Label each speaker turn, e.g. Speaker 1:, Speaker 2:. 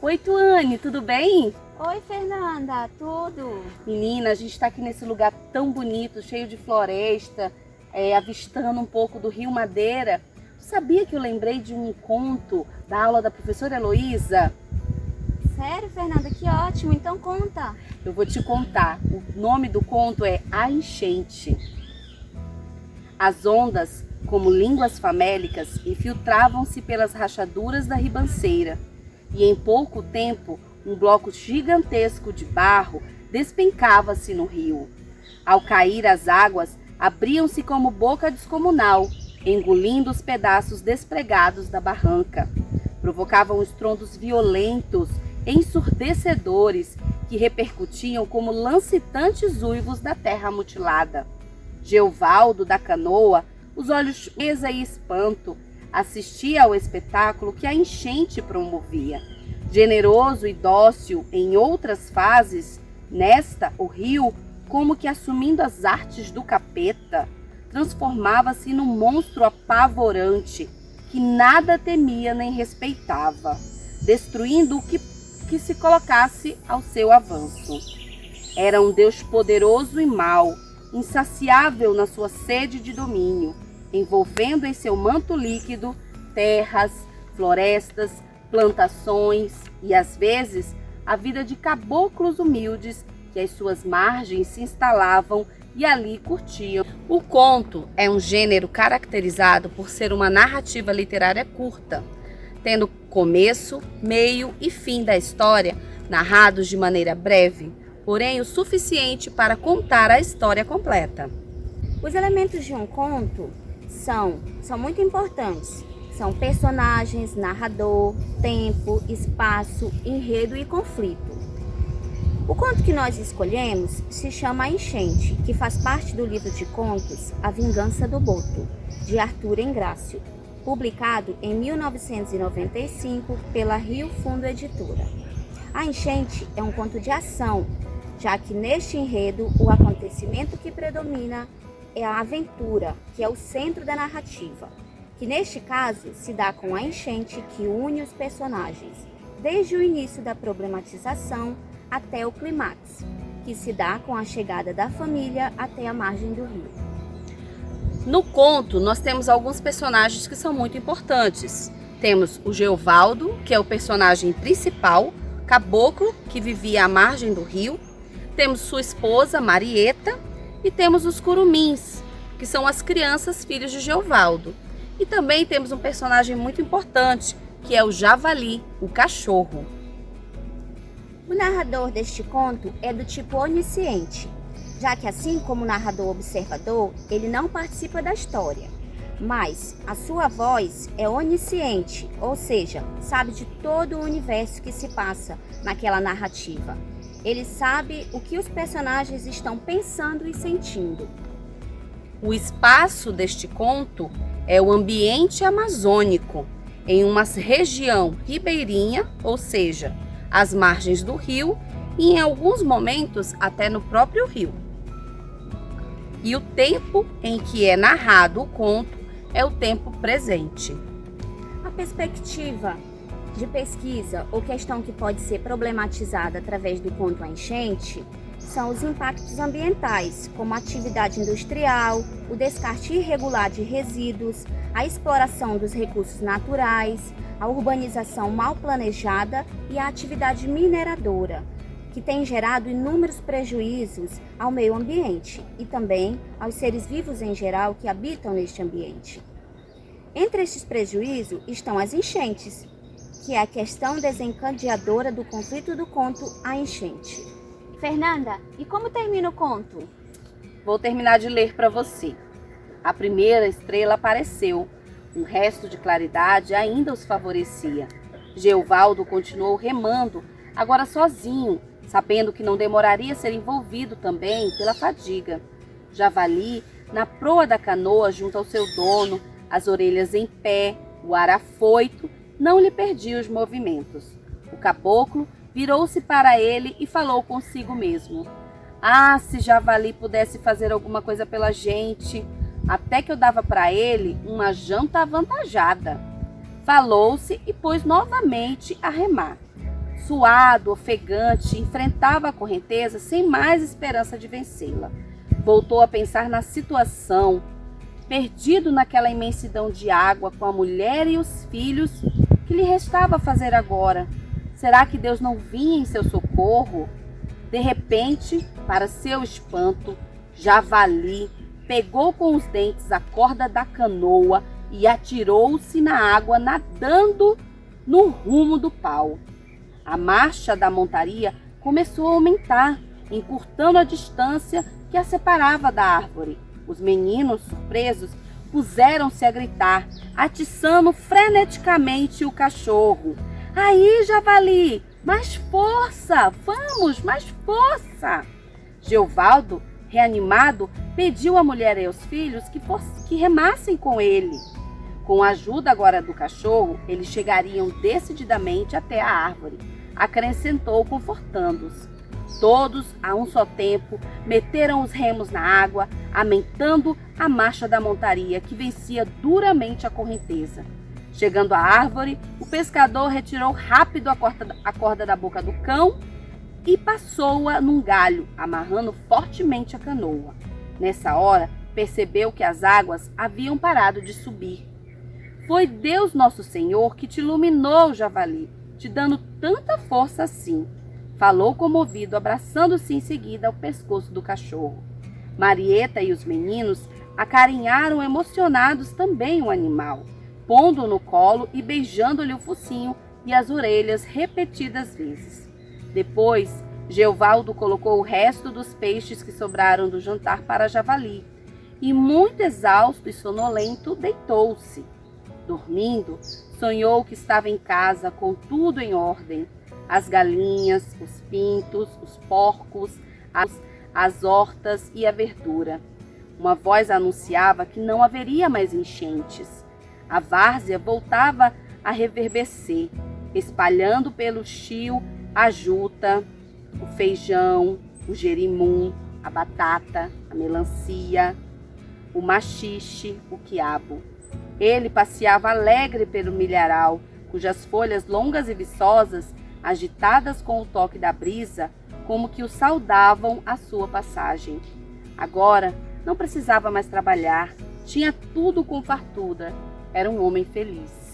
Speaker 1: Oi, Tuane, tudo bem?
Speaker 2: Oi, Fernanda, tudo?
Speaker 1: Menina, a gente está aqui nesse lugar tão bonito, cheio de floresta, avistando um pouco do Rio Madeira. Tu sabia que eu lembrei de um conto da aula da professora Heloísa?
Speaker 2: Sério, Fernanda? Que ótimo, então conta.
Speaker 1: Eu vou te contar. O nome do conto é A Enchente. As ondas, como línguas famélicas, infiltravam-se pelas rachaduras da ribanceira, e em pouco tempo um bloco gigantesco de barro despencava-se no rio. Ao cair as águas, abriam-se como boca descomunal, engolindo os pedaços despregados da barranca. Provocavam estrondos violentos, ensurdecedores, que repercutiam como lancitantes uivos da terra mutilada. Geovaldo, da canoa, os olhos cheios e espanto, assistia ao espetáculo que a enchente promovia. Generoso e dócil em outras fases, nesta, o rio, como que assumindo as artes do capeta, transformava-se num monstro apavorante, que nada temia nem respeitava, destruindo o que se colocasse ao seu avanço. Era um Deus poderoso e mau, insaciável na sua sede de domínio, envolvendo em seu manto líquido terras, florestas, plantações e, às vezes, a vida de caboclos humildes que às suas margens se instalavam e ali curtiam. O conto é um gênero caracterizado por ser uma narrativa literária curta, tendo começo, meio e fim da história narrados de maneira breve, porém o suficiente para contar a história completa.
Speaker 2: Os elementos de um conto são muito importantes. São personagens, narrador, tempo, espaço, enredo e conflito. O conto que nós escolhemos se chama A Enchente, que faz parte do livro de contos A Vingança do Boto, de Arthur Engrácio, publicado em 1995 pela Rio Fundo Editora. A Enchente é um conto de ação, já que neste enredo o acontecimento que predomina é a aventura, que é o centro da narrativa, que neste caso se dá com a enchente que une os personagens, desde o início da problematização até o clímax, que se dá com a chegada da família até a margem do rio.
Speaker 1: No conto, nós temos alguns personagens que são muito importantes. Temos o Geovaldo, que é o personagem principal, caboclo, que vivia à margem do rio. Temos sua esposa, Marieta, e temos os curumins, que são as crianças filhos de Geovaldo. E também temos um personagem muito importante, que é o Javali, o cachorro.
Speaker 2: O narrador deste conto é do tipo onisciente, já que assim como o narrador observador, ele não participa da história, mas a sua voz é onisciente, ou seja, sabe de todo o universo que se passa naquela narrativa. Ele sabe o que os personagens estão pensando e sentindo.
Speaker 1: O espaço deste conto é o ambiente amazônico, em uma região ribeirinha, ou seja, às margens do rio e em alguns momentos até no próprio rio. E o tempo em que é narrado o conto é o tempo presente.
Speaker 2: A perspectiva de pesquisa ou questão que pode ser problematizada através do conto A Enchente são os impactos ambientais, como a atividade industrial, o descarte irregular de resíduos, a exploração dos recursos naturais, a urbanização mal planejada e a atividade mineradora, que tem gerado inúmeros prejuízos ao meio ambiente e também aos seres vivos em geral que habitam neste ambiente. Entre estes prejuízos estão as enchentes, que é a questão desencadeadora do conflito do conto A Enchente. Fernanda, e como termina o conto?
Speaker 1: Vou terminar de ler para você. A primeira estrela apareceu. Um resto de claridade ainda os favorecia. Geovaldo continuou remando, agora sozinho, sabendo que não demoraria a ser envolvido também pela fadiga. Javali, na proa da canoa junto ao seu dono, as orelhas em pé, o ar afoito, não lhe perdia os movimentos. O caboclo virou-se para ele e falou consigo mesmo. Ah, se Javali pudesse fazer alguma coisa pela gente, até que eu dava para ele uma janta avantajada. Falou-se e pôs novamente a remar. suado, ofegante, enfrentava a correnteza sem mais esperança de vencê-la. Voltou a pensar na situação, perdido naquela imensidão de água, com a mulher e os filhos, que lhe restava fazer agora? Será que Deus não vinha em seu socorro? De repente, para seu espanto, Javali pegou com os dentes a corda da canoa e atirou-se na água, nadando no rumo do pau. A marcha da montaria começou a aumentar, encurtando a distância que a separava da árvore. Os meninos, surpresos, puseram-se a gritar, atiçando freneticamente o cachorro. Aí, Javali, mais força! Vamos, mais força! Geovaldo, reanimado, pediu à mulher e aos filhos que remassem com ele. Com a ajuda agora do cachorro, eles chegariam decididamente até a árvore, acrescentou, confortando-os. Todos, a um só tempo, meteram os remos na água, aumentando a marcha da montaria, que vencia duramente a correnteza. Chegando à árvore, o pescador retirou rápido a corda da boca do cão e passou-a num galho, amarrando fortemente a canoa. Nessa hora, percebeu que as águas haviam parado de subir. Foi Deus Nosso Senhor que te iluminou, Javali, te dando tanta força assim. Falou comovido, abraçando-se em seguida ao pescoço do cachorro. Marieta e os meninos acarinharam emocionados também o animal, pondo-o no colo e beijando-lhe o focinho e as orelhas repetidas vezes. Depois, Geovaldo colocou o resto dos peixes que sobraram do jantar para Javali e, muito exausto e sonolento, deitou-se. Dormindo, sonhou que estava em casa com tudo em ordem. As galinhas, os pintos, os porcos, as hortas e a verdura. Uma voz anunciava que não haveria mais enchentes. A várzea voltava a reverdecer, espalhando pelo chio a juta, o feijão, o jerimum, a batata, a melancia, o maxixe, o quiabo. Ele passeava alegre pelo milharal, cujas folhas longas e viçosas, agitadas com o toque da brisa, como que o saudavam a sua passagem. Agora não precisava mais trabalhar, tinha tudo com fartura, era um homem feliz.